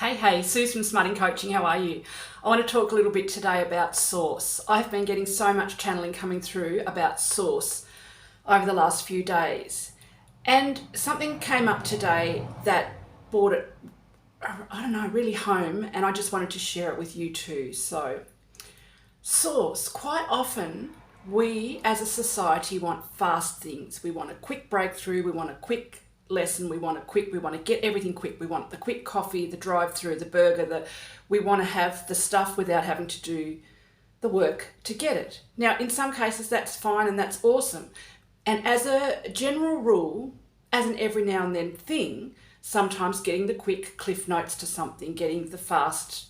Hey, Suze from Smarting Coaching, how are you? I want to talk a little bit today about source. I've been getting so much channeling coming through about source over the last few days. And something came up today that brought it, really home, and I just wanted to share it with you too. So, source, quite often we as a society want fast things. We want a quick breakthrough, we want a quick lesson, we want to get everything quick. We want the quick coffee, the drive-through, the burger, we want to have the stuff without having to do the work to get it. Now, in some cases that's fine and that's awesome. And as a general rule, as an every now and then thing, sometimes getting the quick cliff notes to something, getting the fast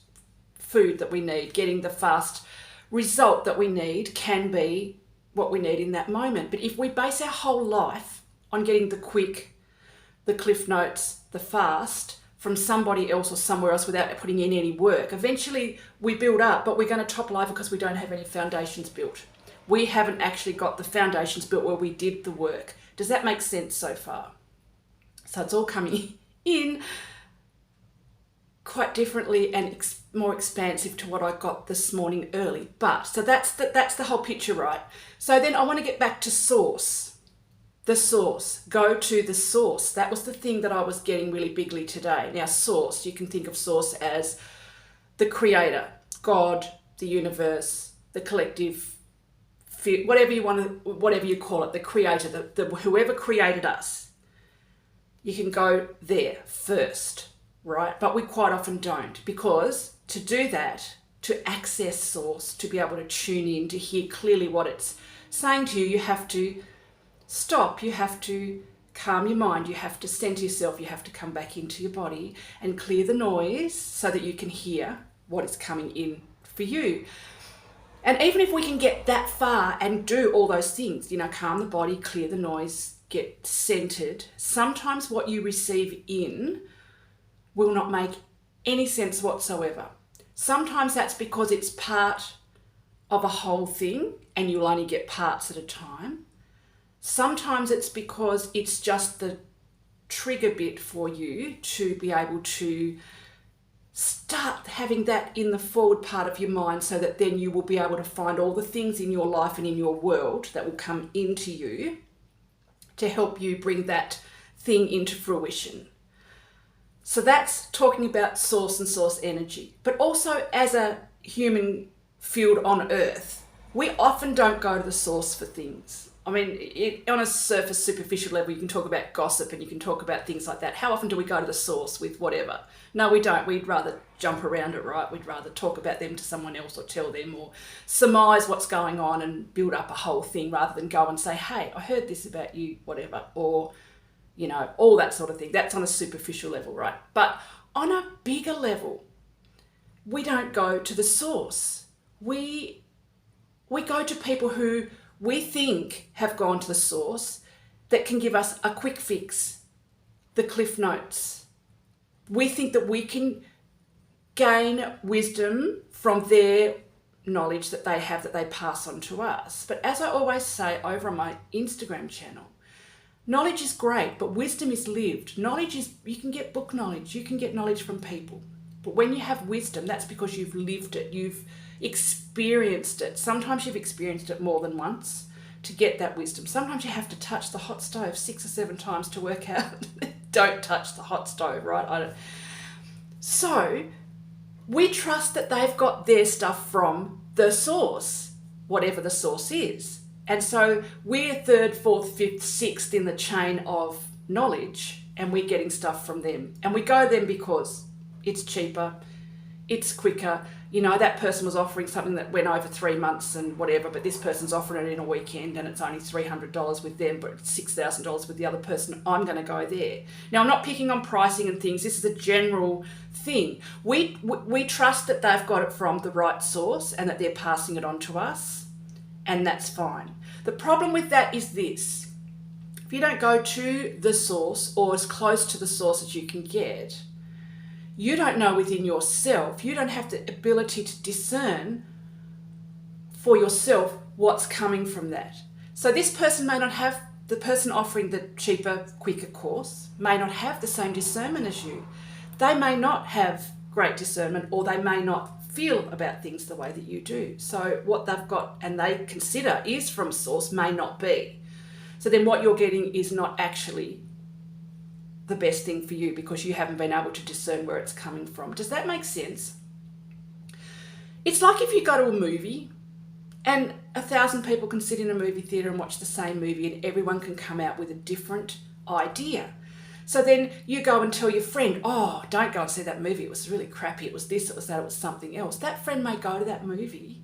food that we need, getting the fast result that we need can be what we need in that moment. But if we base our whole life on getting the quick, the cliff notes, the fast from somebody else or somewhere else without putting in any work, eventually we build up, but we're going to topple over because we don't have any foundations built. We haven't actually got the foundations built where we did the work. Does that make sense so far? So it's all coming in quite differently and more expansive to what I got this morning early. But so that's the whole picture, right? So then I want to get back to source. The source. Go to the source. That was the thing that I was getting really bigly today. Now, source, you can think of source as the creator, God, the universe, the collective, whatever you call it, the creator, the whoever created us. You can go there first, right? But we quite often don't, because to do that, to access source, to be able to tune in, to hear clearly what it's saying to you, you have to stop, you have to calm your mind, you have to center yourself, you have to come back into your body and clear the noise so that you can hear what is coming in for you. And even if we can get that far and do all those things, calm the body, clear the noise, get centered, sometimes what you receive in will not make any sense whatsoever. Sometimes that's because it's part of a whole thing and you'll only get parts at a time. Sometimes it's because it's just the trigger bit for you to be able to start having that in the forward part of your mind, so that then you will be able to find all the things in your life and in your world that will come into you to help you bring that thing into fruition. So that's talking about source and source energy. But also as a human field on earth, we often don't go to the source for things. I mean, on a surface, superficial level, you can talk about gossip and you can talk about things like that. How often do we go to the source with whatever? No, we don't. We'd rather jump around it, right? We'd rather talk about them to someone else or tell them or surmise what's going on and build up a whole thing, rather than go and say, hey, I heard this about you, whatever, or, all that sort of thing. That's on a superficial level, right? But on a bigger level, we don't go to the source. We go to people who we think have gone to the source that can give us a quick fix, the cliff notes. We think that we can gain wisdom from their knowledge that they have, that they pass on to us. But as I always say over on my Instagram channel, knowledge is great, but wisdom is lived. Knowledge is, you can get book knowledge, you can get knowledge from people. But when you have wisdom, that's because you've lived it, you've experienced it. Sometimes you've experienced it more than once to get that wisdom. Sometimes you have to touch the hot stove 6 or 7 times to work out. Don't touch the hot stove, right? So we trust that they've got their stuff from the source, whatever the source is. And so we're 3rd, 4th, 5th, 6th in the chain of knowledge, and we're getting stuff from them. And we go to them because it's cheaper, it's quicker. That person was offering something that went over 3 months and whatever, but this person's offering it in a weekend and it's only $300 with them, but it's $6,000 with the other person. I'm going to go there. Now, I'm not picking on pricing and things. This is a general thing. We trust that they've got it from the right source and that they're passing it on to us, and that's fine. The problem with that is this. If you don't go to the source or as close to the source as you can get, you don't know within yourself, you don't have the ability to discern for yourself what's coming from that. So this person may not have, the person offering the cheaper, quicker course may not have the same discernment as you. They may not have great discernment, or they may not feel about things the way that you do. So what they've got and they consider is from source may not be. So then what you're getting is not actually the best thing for you because you haven't been able to discern where it's coming from. Does that make sense? It's like if you go to a movie and 1,000 people can sit in a movie theatre and watch the same movie and everyone can come out with a different idea. So then you go and tell your friend, oh, don't go and see that movie. It was really crappy. It was this, it was that, it was something else. That friend may go to that movie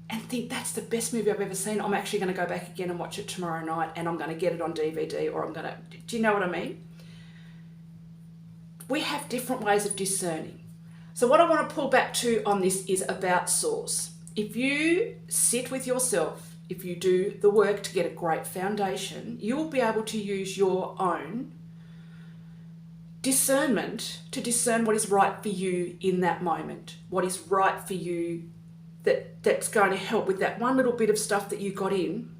and think that's the best movie I've ever seen. I'm actually going to go back again and watch it tomorrow night and I'm going to get it on DVD or I'm going to... Do you know what I mean? We have different ways of discerning. So what I want to pull back to on this is about source. If you sit with yourself, if you do the work to get a great foundation, you will be able to use your own discernment to discern what is right for you in that moment, what is right for you that's going to help with that one little bit of stuff that you got in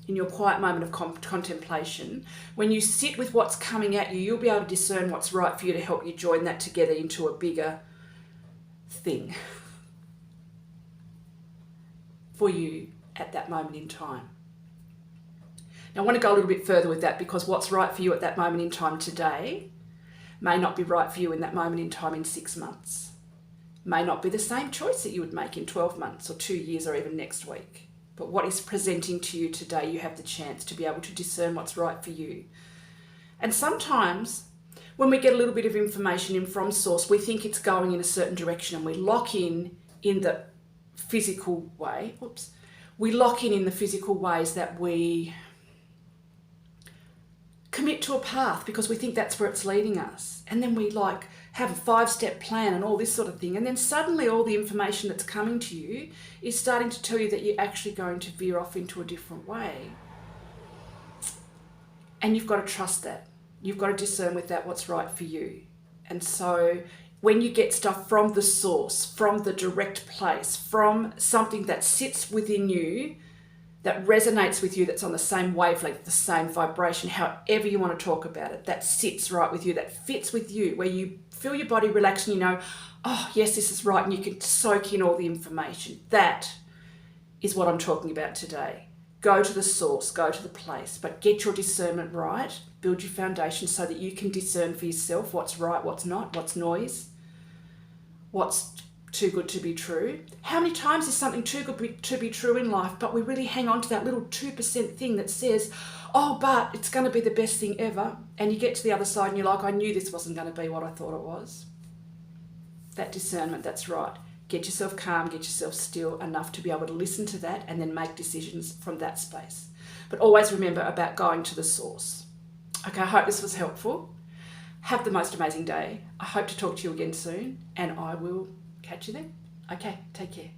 your quiet moment of contemplation. When you sit with what's coming at you, you'll be able to discern what's right for you to help you join that together into a bigger thing for you at that moment in time. Now, I want to go a little bit further with that because what's right for you at that moment in time today may not be right for you in that moment in time in 6 months. May not be the same choice that you would make in 12 months or 2 years or even next week. But what is presenting to you today, you have the chance to be able to discern what's right for you. And sometimes when we get a little bit of information in from source, we think it's going in a certain direction and we lock in the physical way. We lock in the physical ways that we commit to a path because we think that's where it's leading us. And then we have a 5-step plan and all this sort of thing. And then suddenly all the information that's coming to you is starting to tell you that you're actually going to veer off into a different way. And you've got to trust that. You've got to discern with that what's right for you. And so when you get stuff from the source, from the direct place, from something that sits within you, that resonates with you, that's on the same wavelength, the same vibration, however you want to talk about it, that sits right with you, that fits with you, where you feel your body relax and you know, oh, yes, this is right, and you can soak in all the information. That is what I'm talking about today. Go to the source, go to the place, but get your discernment right, build your foundation so that you can discern for yourself what's right, what's not, what's noise, what's too good to be true. How many times is something too good to be true in life, but we really hang on to that little 2% thing that says, oh, but it's going to be the best thing ever. And you get to the other side and you're like, I knew this wasn't going to be what I thought it was. That discernment, that's right. Get yourself calm, get yourself still enough to be able to listen to that and then make decisions from that space. But always remember about going to the source. Okay, I hope this was helpful. Have the most amazing day. I hope to talk to you again soon and I will catch you then. Okay, take care.